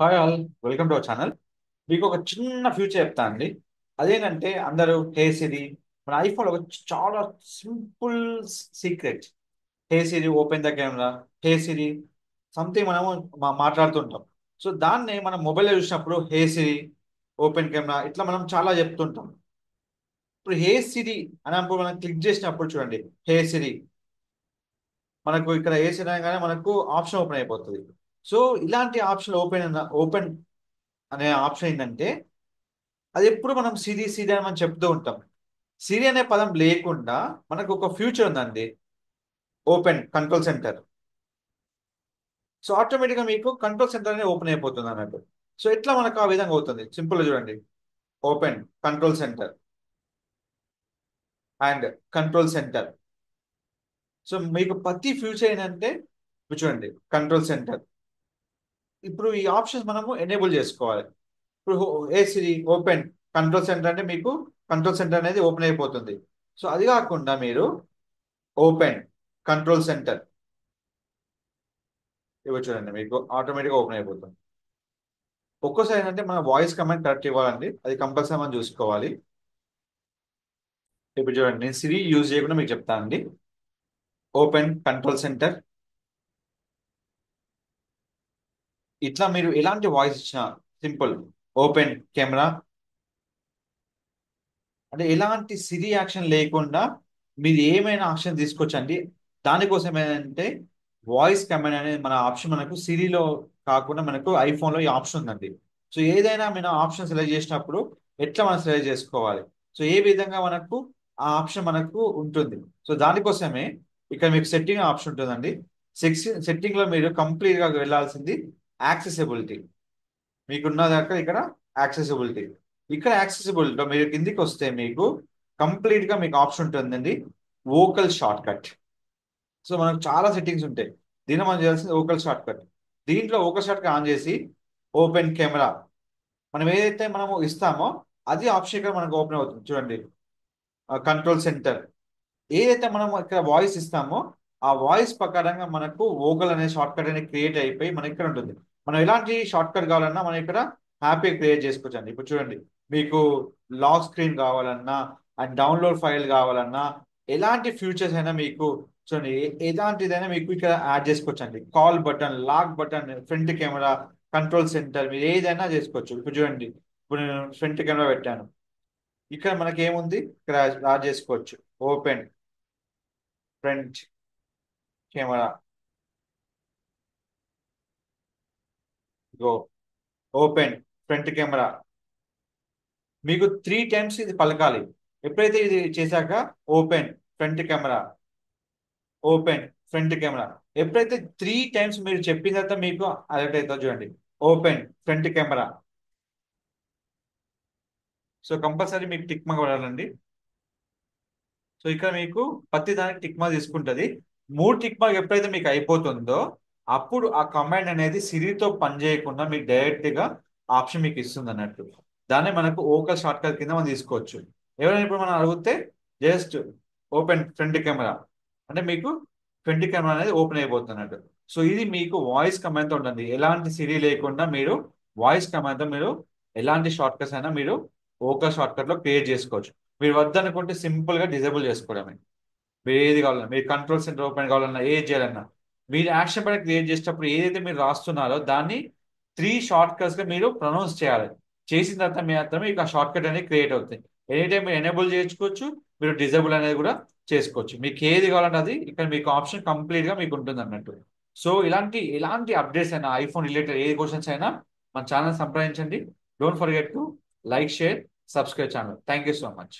Hi all, welcome to our channel. మీకు ఒక చిన్న ఫ్యూచర్ చెప్తా అండి. అదేంటంటే అందరూ హే సిరి, మన ఐఫోన్ ఒక చాలా simple secret. Hey Siri open the camera, hey Siri something మనము మాట్లాడుతుంటాం. సో దాన్ని మనం మొబైల్లో చూసినప్పుడు హే సిరి ఓపెన్ కెమెరా ఇట్లా మనం చాలా చెప్తుంటాం. ఇప్పుడు హే సిరి అన్నప్పుడు మనం క్లిక్ చేసినప్పుడు చూడండి, హే సిరి మనకు ఇక్కడ ఏ సిరి అనగానే మనకు ఆప్షన్ ఓపెన్ అయిపోతుంది. సో ఇలాంటి ఆప్షన్ ఓపెన్ అనే ఆప్షన్ ఏంటంటే అది ఎప్పుడు మనం సిరి సిరి అని మనం చెప్తూ ఉంటాం. సిరి అనే పదం లేకుండా మనకు ఒక ఫ్యూచర్ ఉందండి, ఓపెన్ కంట్రోల్ సెంటర్. సో ఆటోమేటిక్గా మీకు కంట్రోల్ సెంటర్ అనేది ఓపెన్ అయిపోతుంది అన్నట్టు. సో ఎట్లా మనకు ఆ విధంగా అవుతుంది సింపుల్గా చూడండి, open control centre and control centre. So మీకు ప్రతి ఫ్యూచర్ ఏంటంటే ఇప్పుడు చూడండి కంట్రోల్ సెంటర్. ఇప్పుడు ఈ ఆప్షన్స్ మనము ఎనేబుల్ చేసుకోవాలి. ఇప్పుడు ఏ సిరి ఓపెన్ కంట్రోల్ సెంటర్ అంటే మీకు కంట్రోల్ సెంటర్ అనేది ఓపెన్ అయిపోతుంది. సో అది కాకుండా మీరు ఓపెన్ కంట్రోల్ సెంటర్ ఇవ్వ చూడండి, మీకు ఆటోమేటిక్గా ఓపెన్ అయిపోతుంది. ఒక్కోసారి ఏంటంటే మన వాయిస్ కమాండ్ కరెక్ట్ ఇవ్వాలండి, అది కంపల్సరీ మనం చూసుకోవాలి. ఇప్పుడు చూడండి, నేను సిరి యూజ్ చేయకుండా మీకు చెప్తానండి. ఓపెన్ కంట్రోల్ సెంటర్, ఇట్లా మీరు ఎలాంటి వాయిస్ ఇచ్చినా సింపుల్. ఓపెన్ కెమెరా అంటే ఎలాంటి సిరి యాక్షన్ లేకుండా మీరు ఏమైనా ఆప్షన్ తీసుకోవచ్చండి. దానికోసం ఏంటంటే వాయిస్ కమాండ్ అనేది మన ఆప్షన్ మనకు సిరిలో కాకుండా మనకు ఐఫోన్లో ఈ ఆప్షన్ ఉందండి. సో ఏదైనా మనం ఆప్షన్ సెలెక్ట్ చేసినప్పుడు ఎట్లా మనం సెలెక్ట్ చేసుకోవాలి, సో ఏ విధంగా మనకు ఆ ఆప్షన్ మనకు ఉంటుంది. సో దానికోసమే ఇక్కడ మీకు సెట్టింగ్ ఆప్షన్ ఉంటుందండి. సెట్టింగ్ లో మీరు కంప్లీట్ గా వెళ్ళాల్సింది యాక్సెసిబిలిటీ. మీకున్న దాకా ఇక్కడ యాక్సెసిబిలిటీ. ఇక్కడ యాక్సెసిబిలిటీలో మీరు కిందికి వస్తే మీకు కంప్లీట్ గా మీకు ఆప్షన్ ఉంటుందండి, వోకల్ షార్ట్ కట్. సో మనకు చాలా సెట్టింగ్స్ ఉంటాయి, దీనిలో మనం చేయాల్సింది వోకల్ షార్ట్ కట్. దీంట్లో వోకల్ షార్ట్ కట్ ఆన్ చేసి ఓపెన్ కెమెరా మనం ఏదైతే మనము ఇస్తామో అది ఆప్షన్ ఇక్కడ మనకు ఓపెన్ అవుతుంది చూడండి. కంట్రోల్ సెంటర్ ఏదైతే మనం ఇక్కడ వాయిస్ ఇస్తామో ఆ వాయిస్ ప్రకారంగా మనకు వోకల్ అనే షార్ట్ కట్ అనేది క్రియేట్ అయిపోయి మనకి ఇక్కడ ఉంటుంది. మనం ఎలాంటి షార్ట్ కట్ కావాలన్నా మనం ఇక్కడ హ్యాపీ క్రియేట్ చేసుకోవచ్చు అండి. ఇప్పుడు చూడండి, మీకు లాక్ స్క్రీన్ కావాలన్నా అండ్ డౌన్లోడ్ ఫైల్ కావాలన్నా ఎలాంటి ఫ్యూచర్స్ అయినా మీకు చూడండి, ఎలాంటిదైనా మీకు ఇక్కడ యాడ్ చేసుకోవచ్చు అండి. Call button, lock button, front camera, control centre మీరు ఏదైనా చేసుకోవచ్చు. ఇప్పుడు చూడండి, ఇప్పుడు నేను ఫ్రంట్ కెమెరా పెట్టాను, ఇక్కడ మనకి ఏముంది ఇక్కడ యాడ్ చేసుకోవచ్చు. Open front camera, go open front camera. మీకు 3 టైమ్స్ ఇది పలకాలి. ఎప్పుడైతే ఇది చేశాక open front camera, open front camera, ఎప్పుడైతే 3 టైమ్స్ మీరు చెప్పిన తర్వాత మీకు అలర్ట్ అవుతుంది చూడండి, open front camera. So compulsory మీకు టిక్ మార్క్ పడాలండి. సో ఇక్కడ మీకు ప్రతి దానికి టిక్ మార్క్ తీసుకుంటుంది. 3 టిక్ మార్క్ ఎప్పుడైతే మీకు అయిపోతుందో అప్పుడు ఆ కమాండ్ అనేది సిరితో పని చేయకుండా మీకు డైరెక్ట్ గా ఆప్షన్ మీకు ఇస్తుంది అన్నట్టు. దాన్ని మనకు ఓకల్ షార్ట్ కట్ కింద మనం తీసుకోవచ్చు. ఎవరైనా ఇప్పుడు మనం అడిగితే జస్ట్ ఓపెన్ ఫ్రంట్ కెమెరా అంటే మీకు ఫ్రంట్ కెమెరా అనేది ఓపెన్ అయిపోతుంది అన్నట్టు. సో ఇది మీకు వాయిస్ కమాండ్తో ఉంటుంది, ఎలాంటి సిరి లేకుండా మీరు వాయిస్ కమాండ్తో మీరు ఎలాంటి షార్ట్ కట్స్ అయినా మీరు ఓకల్ షార్ట్ కట్ లో క్రియేట్ చేసుకోవచ్చు. మీరు వద్దనుకుంటే సింపుల్ గా డిజేబుల్ చేసుకోవడమే. మీరు ఏది కావాలన్నా, మీరు కంట్రోల్ సెంటర్ ఓపెన్ కావాలన్నా, ఏది చేయాలన్నా మీరు యాక్షన్ పైన క్రియేట్ చేసేటప్పుడు ఏదైతే మీరు రాస్తున్నారో దాన్ని 3 షార్ట్ కట్స్ గా మీరు ప్రొనౌన్స్ చేయాలి. చేసిన తర్వాత మాత్రమే మీకు ఆ షార్ట్ కట్ అనేది క్రియేట్ అవుతుంది. ఎనీ టైం మీరు ఎనేబుల్ చేసుకోవచ్చు, మీరు డిజేబుల్ అనేది కూడా చేసుకోవచ్చు. మీకు ఏది కావాలంటే అది ఇక్కడ మీకు ఆప్షన్ కంప్లీట్ గా మీకు ఉంటుంది అన్నట్టు. సో ఇలాంటి ఎలాంటి అప్డేట్స్ అయినా ఐఫోన్ రిలేటెడ్ ఏ క్వశ్చన్స్ అయినా మన ఛానల్ సంప్రదించండి. Don't forget to like, share, subscribe channel. Thank you so much.